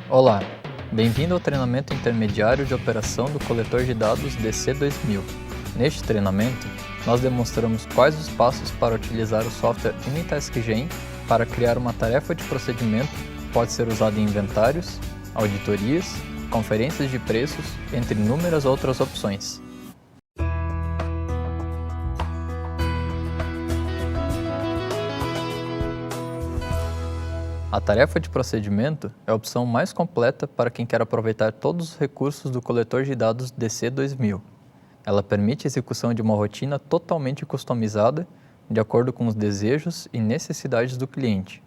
Olá, bem-vindo ao treinamento intermediário de operação do coletor de dados DC2000. Neste treinamento, nós demonstramos quais os passos para utilizar o software UniTaskGen para criar uma tarefa de procedimento que pode ser usada em inventários, auditorias, conferências de preços, entre inúmeras outras opções. A tarefa de procedimento é a opção mais completa para quem quer aproveitar todos os recursos do coletor de dados DC2000. Ela permite a execução de uma rotina totalmente customizada, de acordo com os desejos e necessidades do cliente.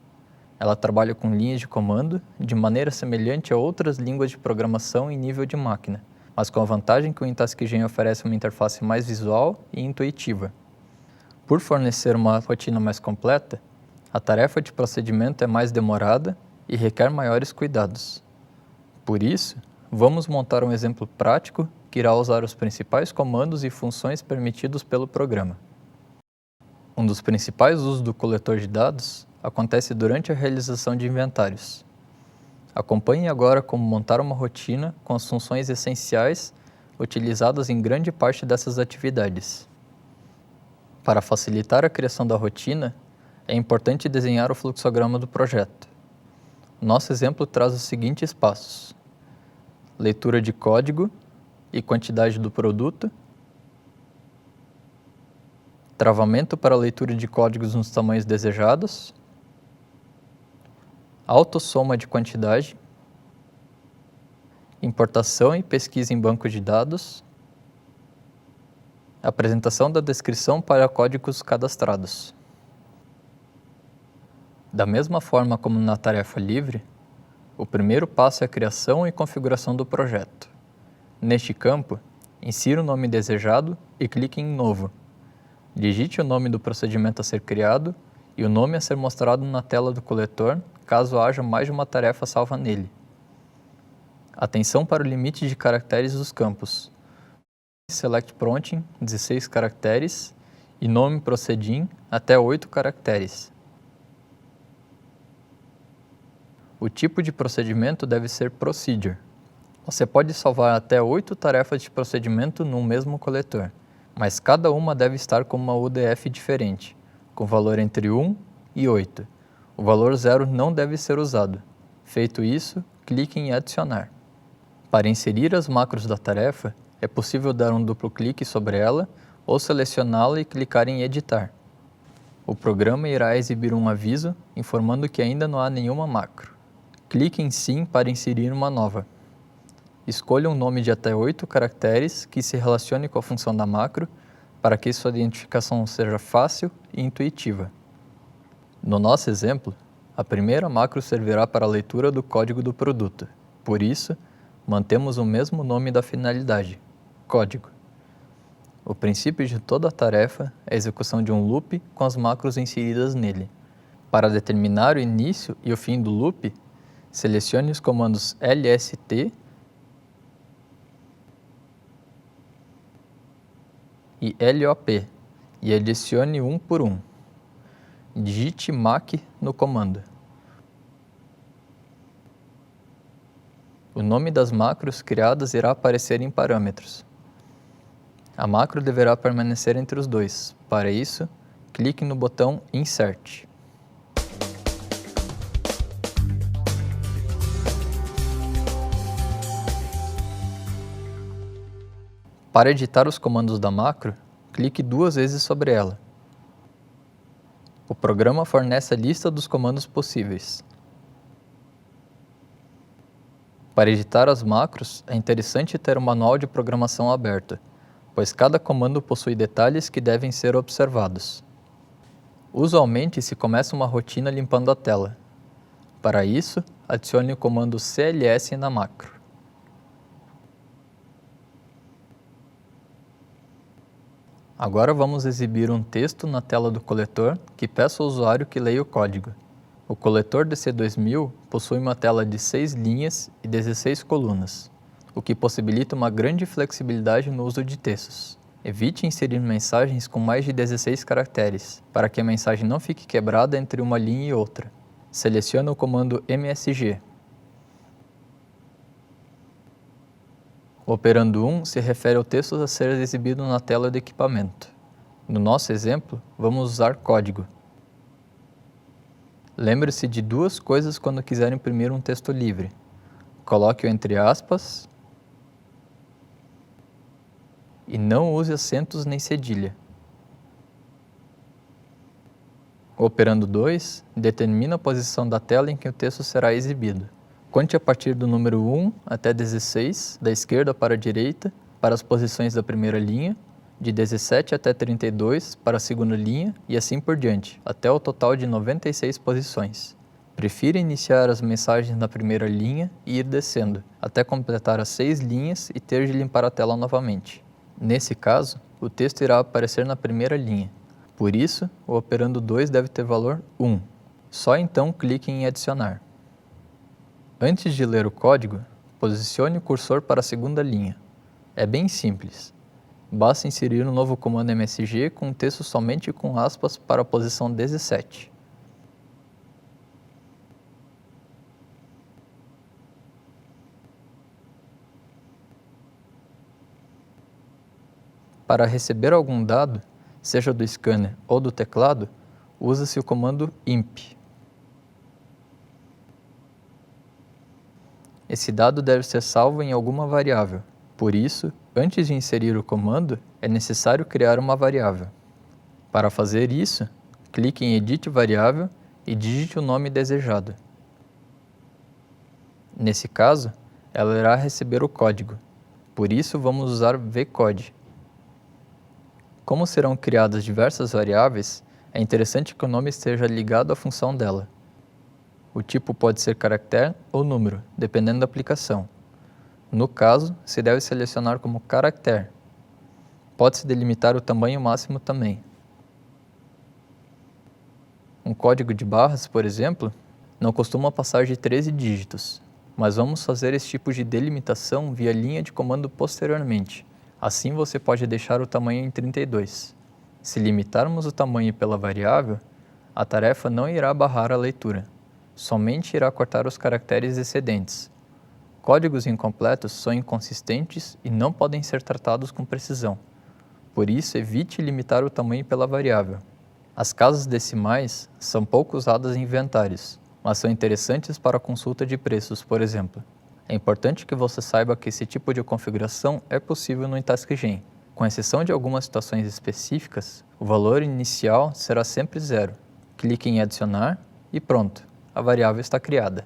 Ela trabalha com linhas de comando de maneira semelhante a outras línguas de programação em nível de máquina, mas com a vantagem que o UniTaskGen oferece uma interface mais visual e intuitiva. Por fornecer uma rotina mais completa, a tarefa de procedimento é mais demorada e requer maiores cuidados. Por isso, vamos montar um exemplo prático que irá usar os principais comandos e funções permitidos pelo programa. Um dos principais usos do coletor de dados acontece durante a realização de inventários. Acompanhe agora como montar uma rotina com as funções essenciais utilizadas em grande parte dessas atividades. Para facilitar a criação da rotina, é importante desenhar o fluxograma do projeto. Nosso exemplo traz os seguintes passos: leitura de código e quantidade do produto, travamento para leitura de códigos nos tamanhos desejados, autossoma de quantidade, importação e pesquisa em banco de dados, apresentação da descrição para códigos cadastrados. Da mesma forma como na tarefa livre, o primeiro passo é a criação e configuração do projeto. Neste campo, insira o nome desejado e clique em Novo. Digite o nome do procedimento a ser criado e o nome a ser mostrado na tela do coletor, caso haja mais de uma tarefa salva nele. Atenção para o limite de caracteres dos campos. Select Prompting, 16 caracteres, e nome Procedim, até 8 caracteres. O tipo de procedimento deve ser Procedure. Você pode salvar até 8 tarefas de procedimento num mesmo coletor, mas cada uma deve estar com uma UDF diferente, com valor entre 1 e 8. O valor 0 não deve ser usado. Feito isso, clique em Adicionar. Para inserir as macros da tarefa, é possível dar um duplo clique sobre ela ou selecioná-la e clicar em Editar. O programa irá exibir um aviso informando que ainda não há nenhuma macro. Clique em Sim para inserir uma nova. Escolha um nome de até 8 caracteres que se relacione com a função da macro para que sua identificação seja fácil e intuitiva. No nosso exemplo, a primeira macro servirá para a leitura do código do produto. Por isso, mantemos o mesmo nome da finalidade, código. O princípio de toda a tarefa é a execução de um loop com as macros inseridas nele. Para determinar o início e o fim do loop, selecione os comandos lst e lop e adicione um por um. Digite mac no comando. O nome das macros criadas irá aparecer em parâmetros. A macro deverá permanecer entre os dois. Para isso, clique no botão Insert. Para editar os comandos da macro, clique 2 vezes sobre ela. O programa fornece a lista dos comandos possíveis. Para editar as macros, é interessante ter um manual de programação aberto, pois cada comando possui detalhes que devem ser observados. Usualmente se começa uma rotina limpando a tela. Para isso, adicione o comando cls na macro. Agora vamos exibir um texto na tela do coletor que peça ao usuário que leia o código. O coletor DC2000 possui uma tela de 6 linhas e 16 colunas, o que possibilita uma grande flexibilidade no uso de textos. Evite inserir mensagens com mais de 16 caracteres, para que a mensagem não fique quebrada entre uma linha e outra. Selecione o comando MSG. O operando 1 se refere ao texto a ser exibido na tela do equipamento. No nosso exemplo, vamos usar código. Lembre-se de duas coisas quando quiser imprimir um texto livre. Coloque-o entre aspas e não use acentos nem cedilha. O operando 2 determina a posição da tela em que o texto será exibido. Conte a partir do número 1 até 16, da esquerda para a direita, para as posições da primeira linha, de 17 até 32 para a segunda linha e assim por diante, até o total de 96 posições. Prefira iniciar as mensagens na primeira linha e ir descendo, até completar as 6 linhas e ter de limpar a tela novamente. Nesse caso, o texto irá aparecer na primeira linha. Por isso, o operando 2 deve ter valor 1. Só então clique em adicionar. Antes de ler o código, posicione o cursor para a segunda linha. É bem simples. Basta inserir um novo comando MSG com texto somente com aspas para a posição 17. Para receber algum dado, seja do scanner ou do teclado, usa-se o comando imp. Esse dado deve ser salvo em alguma variável. Por isso, antes de inserir o comando, é necessário criar uma variável. Para fazer isso, clique em Edit Variável e digite o nome desejado. Nesse caso, ela irá receber o código. Por isso, vamos usar vcode. Como serão criadas diversas variáveis, é interessante que o nome esteja ligado à função dela. O tipo pode ser caractere ou número, dependendo da aplicação. No caso, se deve selecionar como caractere. Pode-se delimitar o tamanho máximo também. Um código de barras, por exemplo, não costuma passar de 13 dígitos, mas vamos fazer esse tipo de delimitação via linha de comando posteriormente. Assim você pode deixar o tamanho em 32. Se limitarmos o tamanho pela variável, a tarefa não irá barrar a leitura. Somente irá cortar os caracteres excedentes. Códigos incompletos são inconsistentes e não podem ser tratados com precisão. Por isso, evite limitar o tamanho pela variável. As casas decimais são pouco usadas em inventários, mas são interessantes para a consulta de preços, por exemplo. É importante que você saiba que esse tipo de configuração é possível no Taskgen. Com exceção de algumas situações específicas, o valor inicial será sempre 0. Clique em adicionar e pronto, a variável está criada.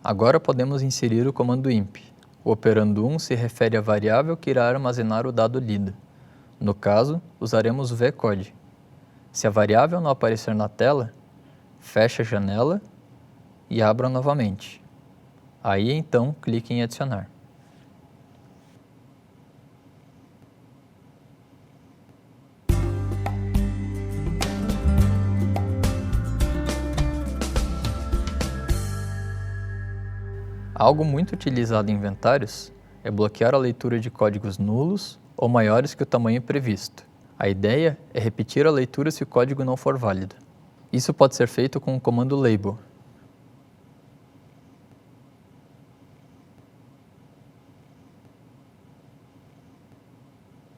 Agora podemos inserir o comando imp. O operando 1 se refere à variável que irá armazenar o dado lido. No caso, usaremos o vcode. Se a variável não aparecer na tela, feche a janela e abra novamente. Aí então clique em adicionar. Algo muito utilizado em inventários é bloquear a leitura de códigos nulos ou maiores que o tamanho previsto. A ideia é repetir a leitura se o código não for válido. Isso pode ser feito com o comando label.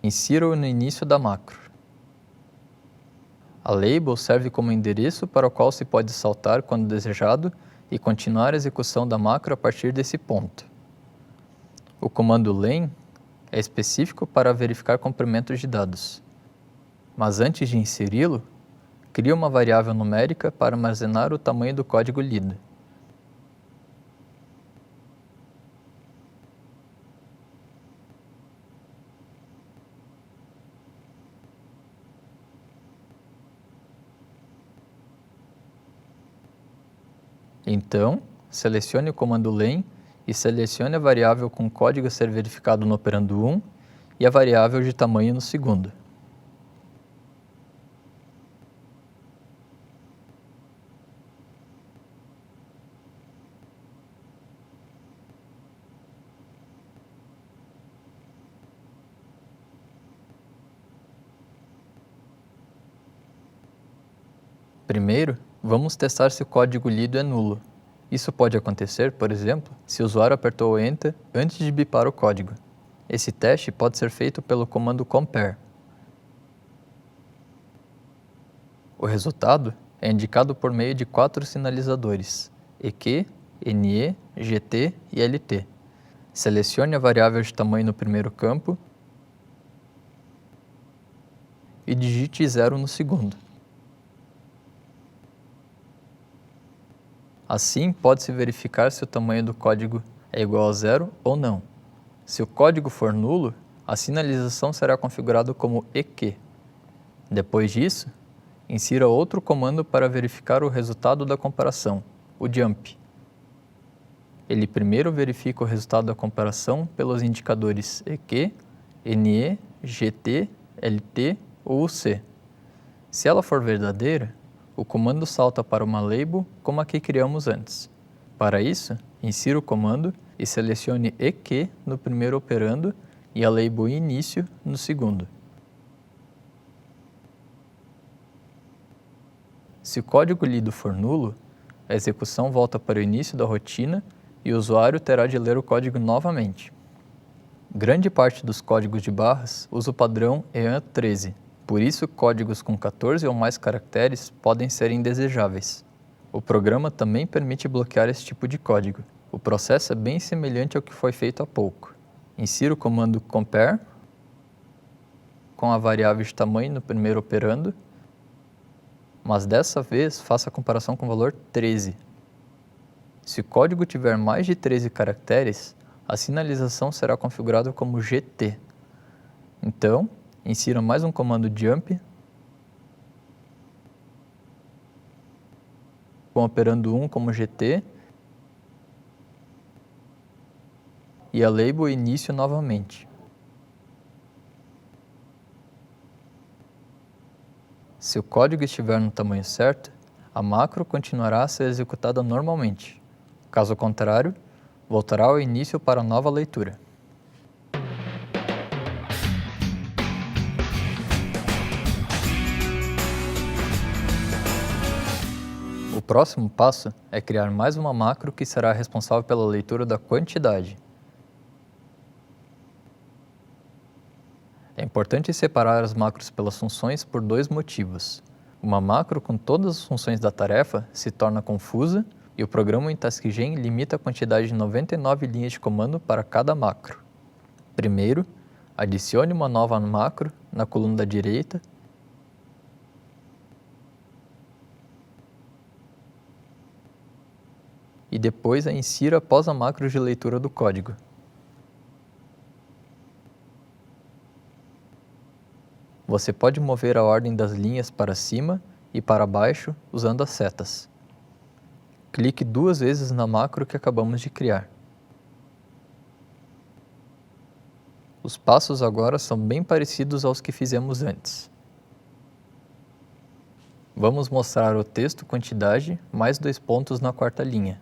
Insira-o no início da macro. A label serve como endereço para o qual se pode saltar quando desejado e continuar a execução da macro a partir desse ponto. O comando len é específico para verificar comprimentos de dados. Mas antes de inseri-lo, crie uma variável numérica para armazenar o tamanho do código lido. Então, selecione o comando len e selecione a variável com código a ser verificado no operando 1 e a variável de tamanho no segundo. Primeiro, vamos testar se o código lido é nulo. Isso pode acontecer, por exemplo, se o usuário apertou o Enter antes de bipar o código. Esse teste pode ser feito pelo comando compare. O resultado é indicado por meio de 4 sinalizadores: EQ, NE, GT e LT. Selecione a variável de tamanho no primeiro campo e digite 0 no segundo. Assim, pode-se verificar se o tamanho do código é igual a 0 ou não. Se o código for nulo, a sinalização será configurada como EQ. Depois disso, insira outro comando para verificar o resultado da comparação, o jump. Ele primeiro verifica o resultado da comparação pelos indicadores EQ, NE, GT, LT ou UC. Se ela for verdadeira, o comando salta para uma label como a que criamos antes. Para isso, insira o comando e selecione EQ no primeiro operando e a label início no segundo. Se o código lido for nulo, a execução volta para o início da rotina e o usuário terá de ler o código novamente. Grande parte dos códigos de barras usa o padrão EAN13. Por isso, códigos com 14 ou mais caracteres podem ser indesejáveis. O programa também permite bloquear esse tipo de código. O processo é bem semelhante ao que foi feito há pouco. Insira o comando compare com a variável de tamanho no primeiro operando, mas dessa vez faça a comparação com o valor 13. Se o código tiver mais de 13 caracteres, a sinalização será configurada como GT. Então, insira mais um comando jump com operando 1 como GT e a label início novamente. Se o código estiver no tamanho certo, a macro continuará a ser executada normalmente. Caso contrário, voltará ao início para a nova leitura. O próximo passo é criar mais uma macro que será responsável pela leitura da quantidade. É importante separar as macros pelas funções por 2 motivos. Uma macro com todas as funções da tarefa se torna confusa e o programa em TaskGen limita a quantidade de 99 linhas de comando para cada macro. Primeiro, adicione uma nova macro na coluna da direita e depois a insira após a macro de leitura do código. Você pode mover a ordem das linhas para cima e para baixo usando as setas. Clique 2 vezes na macro que acabamos de criar. Os passos agora são bem parecidos aos que fizemos antes. Vamos mostrar o texto quantidade mais 2 pontos na 4ª linha.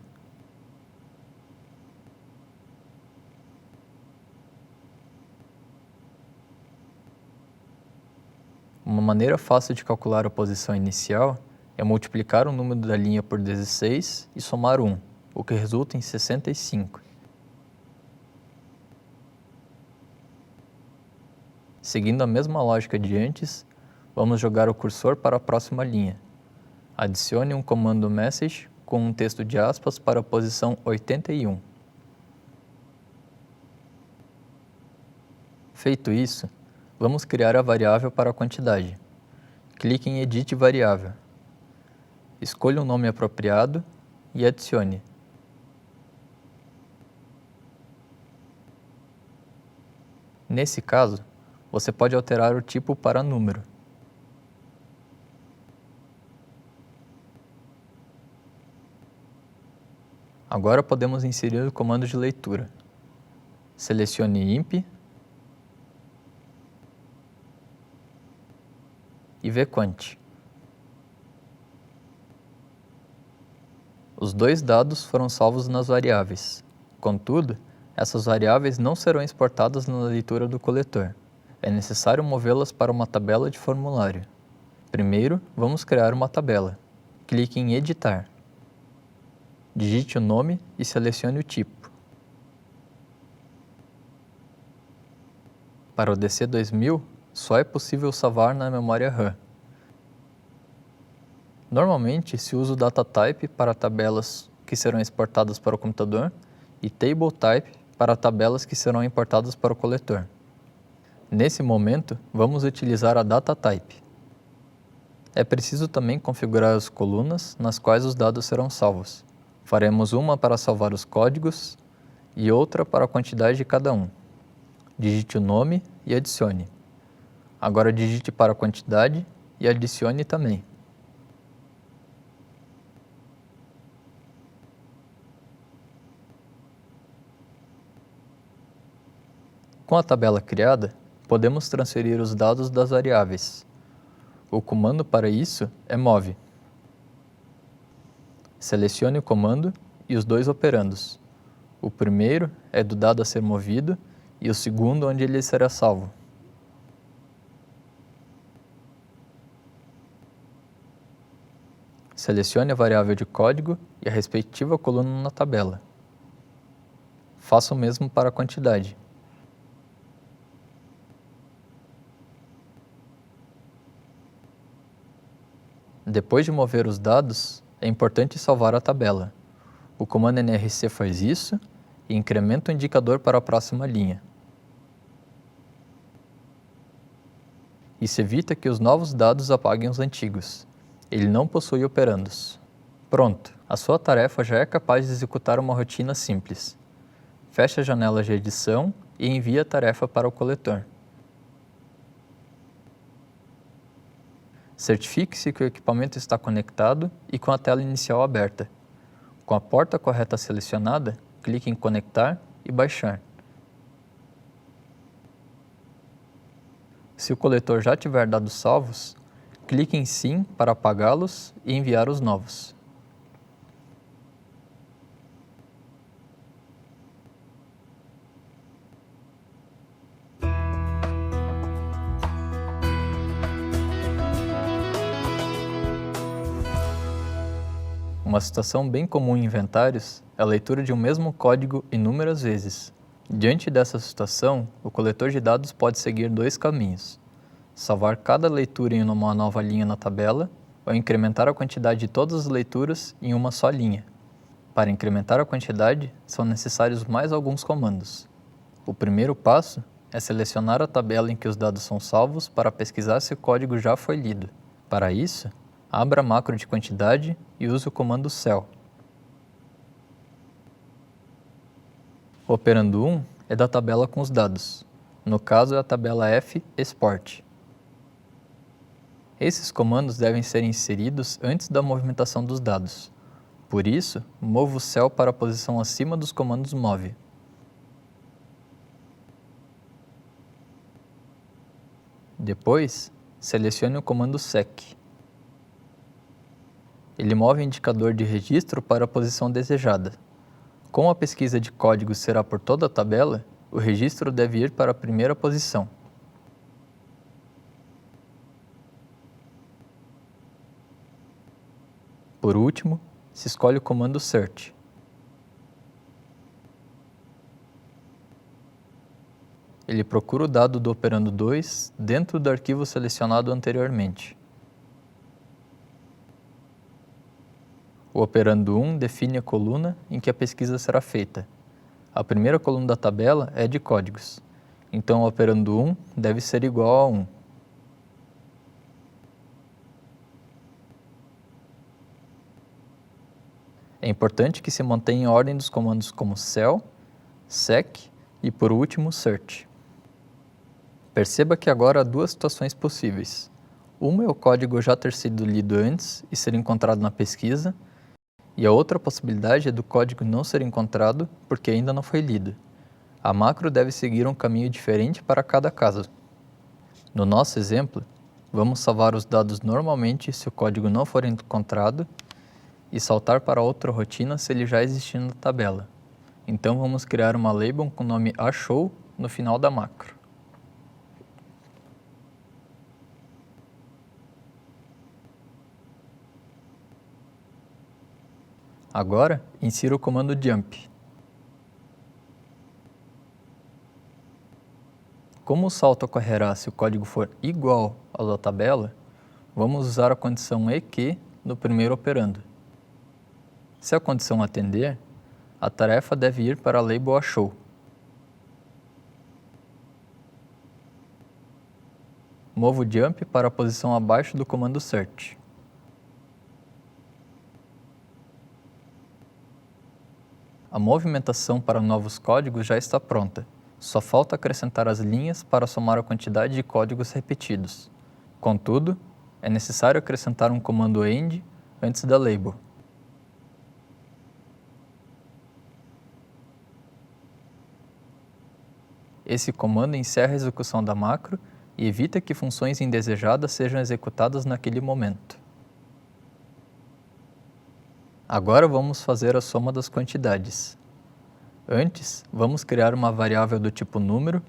Uma maneira fácil de calcular a posição inicial é multiplicar o número da linha por 16 e somar 1, o que resulta em 65. Seguindo a mesma lógica de antes, vamos jogar o cursor para a próxima linha. Adicione um comando message com um texto de aspas para a posição 81. Feito isso, vamos criar a variável para a quantidade. Clique em Edit Variável. Escolha um nome apropriado e adicione. Nesse caso, você pode alterar o tipo para número. Agora podemos inserir o comando de leitura. Selecione imp e vQuant. Os 2 dados foram salvos nas variáveis. Contudo, essas variáveis não serão exportadas na leitura do coletor. É necessário movê-las para uma tabela de formulário. Primeiro, vamos criar uma tabela. Clique em Editar. Digite o nome e selecione o tipo. Para o DC2000, só é possível salvar na memória RAM. Normalmente, se usa o DataType para tabelas que serão exportadas para o computador e TableType para tabelas que serão importadas para o coletor. Nesse momento, vamos utilizar a DataType. É preciso também configurar as colunas nas quais os dados serão salvos. Faremos uma para salvar os códigos e outra para a quantidade de cada um. Digite o nome e adicione. Agora digite para a quantidade e adicione também. Com a tabela criada, podemos transferir os dados das variáveis. O comando para isso é move. Selecione o comando e os dois operandos. O primeiro é do dado a ser movido e o segundo onde ele será salvo. Selecione a variável de código e a respectiva coluna na tabela. Faça o mesmo para a quantidade. Depois de mover os dados, é importante salvar a tabela. O comando nrc faz isso e incrementa o indicador para a próxima linha. Isso evita que os novos dados apaguem os antigos. Ele não possui operandos. Pronto, a sua tarefa já é capaz de executar uma rotina simples. Feche a janela de edição e envie a tarefa para o coletor. Certifique-se que o equipamento está conectado e com a tela inicial aberta. Com a porta correta selecionada, clique em Conectar e Baixar. Se o coletor já tiver dados salvos, clique em Sim para apagá-los e enviar os novos. Uma situação bem comum em inventários é a leitura de um mesmo código inúmeras vezes. Diante dessa situação, o coletor de dados pode seguir dois caminhos: salvar cada leitura em uma nova linha na tabela ou incrementar a quantidade de todas as leituras em uma só linha. Para incrementar a quantidade, são necessários mais alguns comandos. O primeiro passo é selecionar a tabela em que os dados são salvos para pesquisar se o código já foi lido. Para isso, abra a macro de quantidade e use o comando cell. O operando 1 é da tabela com os dados. No caso, é a tabela F export. Esses comandos devem ser inseridos antes da movimentação dos dados. Por isso, mova o cell para a posição acima dos comandos move. Depois, selecione o comando sec. Ele move o indicador de registro para a posição desejada. Como a pesquisa de código será por toda a tabela, o registro deve ir para a primeira posição. Por último, se escolhe o comando search. Ele procura o dado do operando 2 dentro do arquivo selecionado anteriormente. O operando 1 define a coluna em que a pesquisa será feita. A primeira coluna da tabela é de códigos, então o operando 1 deve ser igual a 1. É importante que se mantenha a ordem dos comandos como cell, sec e, por último, search. Perceba que agora há duas situações possíveis. Uma é o código já ter sido lido antes e ser encontrado na pesquisa, e a outra possibilidade é do código não ser encontrado porque ainda não foi lido. A macro deve seguir um caminho diferente para cada caso. No nosso exemplo, vamos salvar os dados normalmente se o código não for encontrado e saltar para outra rotina se ele já existir na tabela. Então vamos criar uma label com o nome achou no final da macro. Agora, insira o comando jump. Como o salto ocorrerá se o código for igual ao da tabela, vamos usar a condição EQ no primeiro operando. Se a condição atender, a tarefa deve ir para a label achou. Mova o jump para a posição abaixo do comando search. A movimentação para novos códigos já está pronta. Só falta acrescentar as linhas para somar a quantidade de códigos repetidos. Contudo, é necessário acrescentar um comando end antes da label. Esse comando encerra a execução da macro e evita que funções indesejadas sejam executadas naquele momento. Agora vamos fazer a soma das quantidades. Antes, vamos criar uma variável do tipo número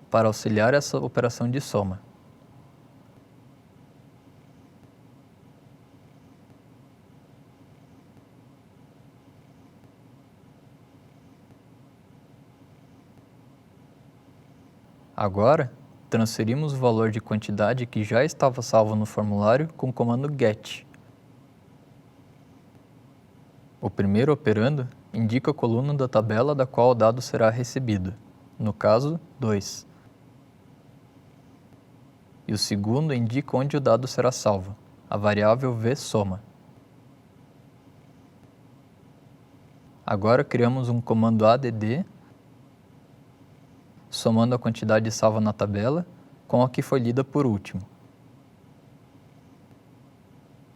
para auxiliar essa operação de soma. Agora, transferimos o valor de quantidade que já estava salvo no formulário com o comando get. O primeiro operando indica a coluna da tabela da qual o dado será recebido, no caso, 2. E o segundo indica onde o dado será salvo, a variável vSoma. Agora criamos um comando add, somando a quantidade salva na tabela com a que foi lida por último.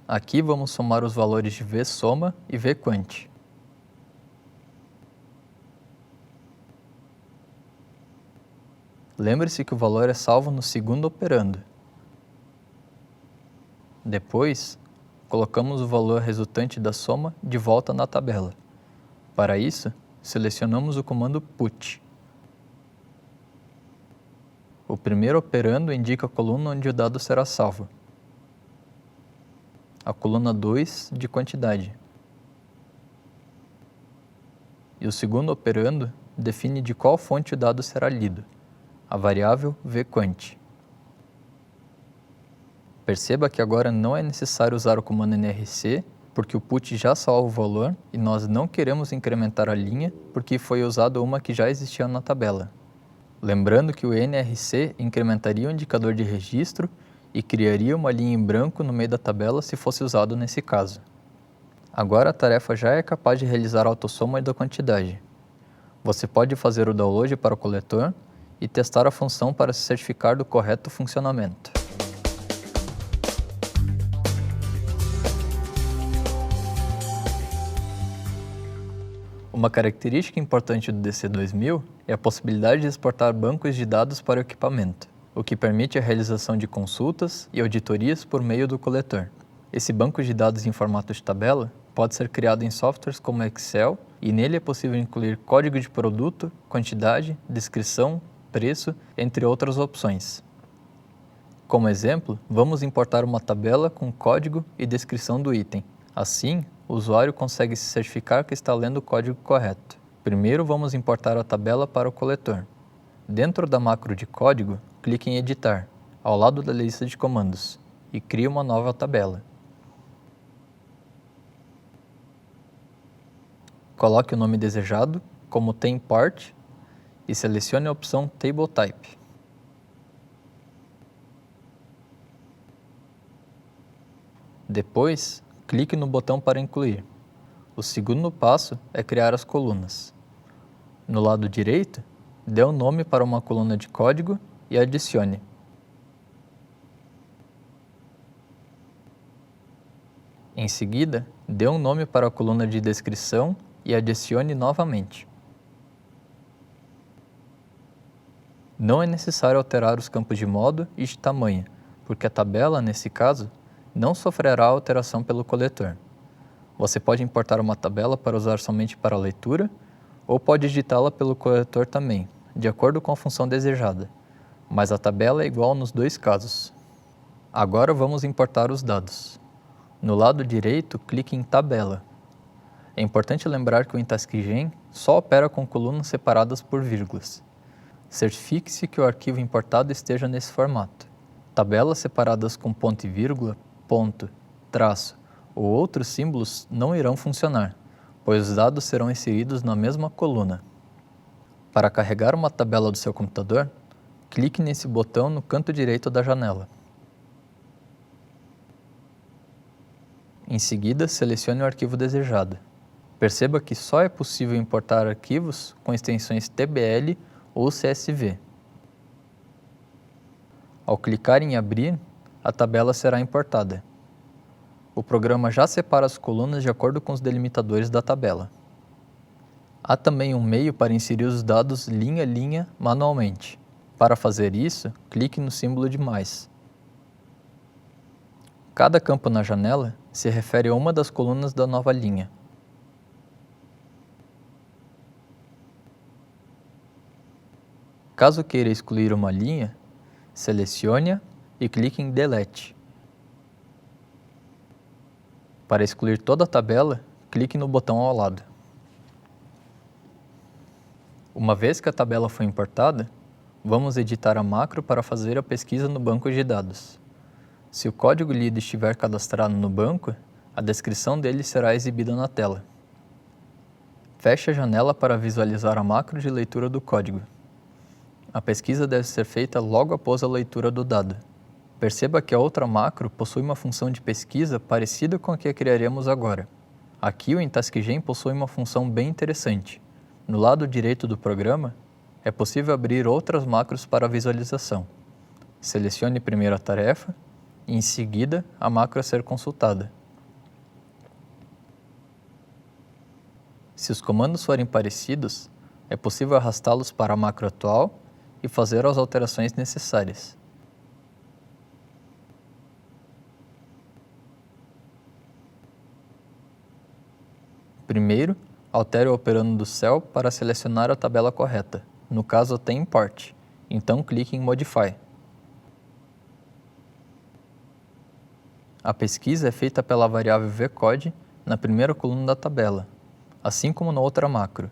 Aqui vamos somar os valores de vSoma e vQuant. Lembre-se que o valor é salvo no segundo operando. Depois, colocamos o valor resultante da soma de volta na tabela. Para isso, selecionamos o comando put. O primeiro operando indica a coluna onde o dado será salvo. A coluna 2 de quantidade. E o segundo operando define de qual fonte o dado será lido, a variável vQuant. Perceba que agora não é necessário usar o comando nrc, porque o put já salva o valor e nós não queremos incrementar a linha porque foi usada uma que já existia na tabela. Lembrando que o nrc incrementaria o indicador de registro e criaria uma linha em branco no meio da tabela se fosse usado nesse caso. Agora a tarefa já é capaz de realizar a autossoma da quantidade. Você pode fazer o download para o coletor e testar a função para se certificar do correto funcionamento. Uma característica importante do DC2000 é a possibilidade de exportar bancos de dados para o equipamento, o que permite a realização de consultas e auditorias por meio do coletor. Esse banco de dados em formato de tabela pode ser criado em softwares como Excel e nele é possível incluir código de produto, quantidade, descrição, preço, entre outras opções. Como exemplo, vamos importar uma tabela com código e descrição do item. Assim, o usuário consegue se certificar que está lendo o código correto. Primeiro vamos importar a tabela para o coletor. Dentro da macro de código, clique em editar, ao lado da lista de comandos, e crie uma nova tabela. Coloque o nome desejado, como TemPart, e selecione a opção Table Type. Depois, clique no botão para incluir. O segundo passo é criar as colunas. No lado direito, dê um nome para uma coluna de código e adicione. Em seguida, dê um nome para a coluna de descrição e adicione novamente. Não é necessário alterar os campos de modo e de tamanho, porque a tabela, nesse caso, não sofrerá alteração pelo coletor. Você pode importar uma tabela para usar somente para leitura, ou pode digitá-la pelo coletor também, de acordo com a função desejada, mas a tabela é igual nos dois casos. Agora vamos importar os dados. No lado direito, clique em Tabela. É importante lembrar que o Intaskgen só opera com colunas separadas por vírgulas. Certifique-se que o arquivo importado esteja nesse formato. Tabelas separadas com ponto e vírgula, ponto, traço ou outros símbolos não irão funcionar, pois os dados serão inseridos na mesma coluna. Para carregar uma tabela do seu computador, clique nesse botão no canto direito da janela. Em seguida, selecione o arquivo desejado. Perceba que só é possível importar arquivos com extensões TBL ou CSV. Ao clicar em Abrir, a tabela será importada. O programa já separa as colunas de acordo com os delimitadores da tabela. Há também um meio para inserir os dados linha a linha manualmente. Para fazer isso, clique no símbolo de mais. Cada campo na janela se refere a uma das colunas da nova linha. Caso queira excluir uma linha, selecione-a e clique em Delete. Para excluir toda a tabela, clique no botão ao lado. Uma vez que a tabela foi importada, vamos editar a macro para fazer a pesquisa no banco de dados. Se o código lido estiver cadastrado no banco, a descrição dele será exibida na tela. Feche a janela para visualizar a macro de leitura do código. A pesquisa deve ser feita logo após a leitura do dado. Perceba que a outra macro possui uma função de pesquisa parecida com a que criaremos agora. Aqui o Intaskgen possui uma função bem interessante. No lado direito do programa, é possível abrir outras macros para visualização. Selecione primeiro a tarefa e, em seguida, a macro a ser consultada. Se os comandos forem parecidos, é possível arrastá-los para a macro atual e fazer as alterações necessárias. Primeiro, altere o operando do cell para selecionar a tabela correta. No caso, tem import. Então, clique em Modify. A pesquisa é feita pela variável vcode na primeira coluna da tabela, assim como na outra macro.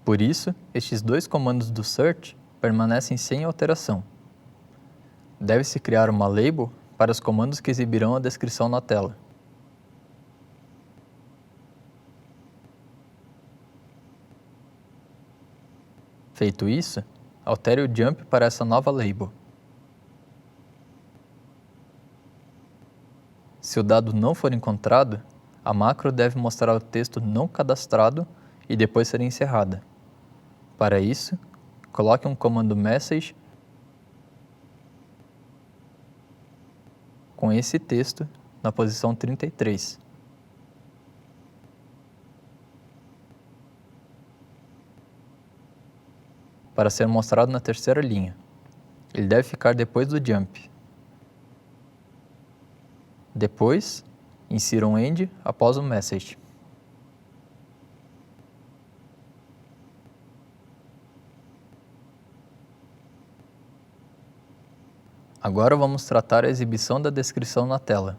Por isso, estes dois comandos do search permanecem sem alteração. Deve-se criar uma label para os comandos que exibirão a descrição na tela. Feito isso, altere o jump para essa nova label. Se o dado não for encontrado, a macro deve mostrar o texto não cadastrado e depois ser encerrada. Para isso, coloque um comando message com esse texto na posição 33. Para ser mostrado na terceira linha. Ele deve ficar depois do jump. Depois, insira um end após o message. Agora vamos tratar a exibição da descrição na tela.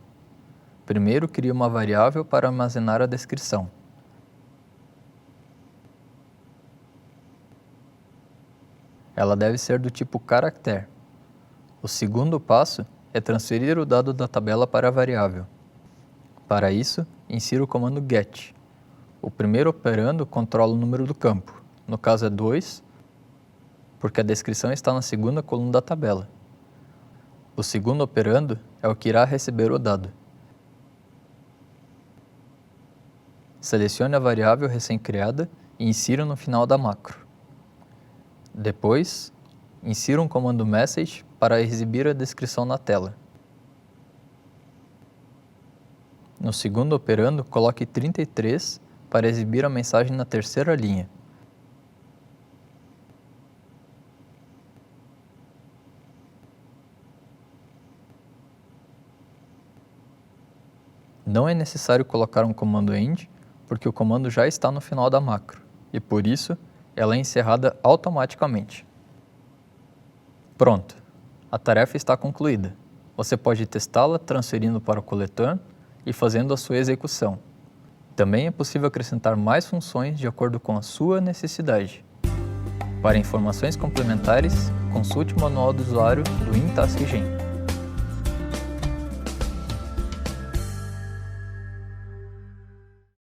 Primeiro, crie uma variável para armazenar a descrição. Ela deve ser do tipo character. O segundo passo é transferir o dado da tabela para a variável. Para isso, insira o comando get. O primeiro operando controla o número do campo, no caso é 2, porque a descrição está na segunda coluna da tabela. O segundo operando é o que irá receber o dado. Selecione a variável recém-criada e insira no final da macro. Depois, insira um comando message para exibir a descrição na tela. No segundo operando, coloque 33 para exibir a mensagem na terceira linha. Não é necessário colocar um comando end, porque o comando já está no final da macro, e por isso ela é encerrada automaticamente. Pronto, a tarefa está concluída. Você pode testá-la transferindo para o coletor e fazendo a sua execução. Também é possível acrescentar mais funções de acordo com a sua necessidade. Para informações complementares, consulte o manual do usuário do InTaskGen.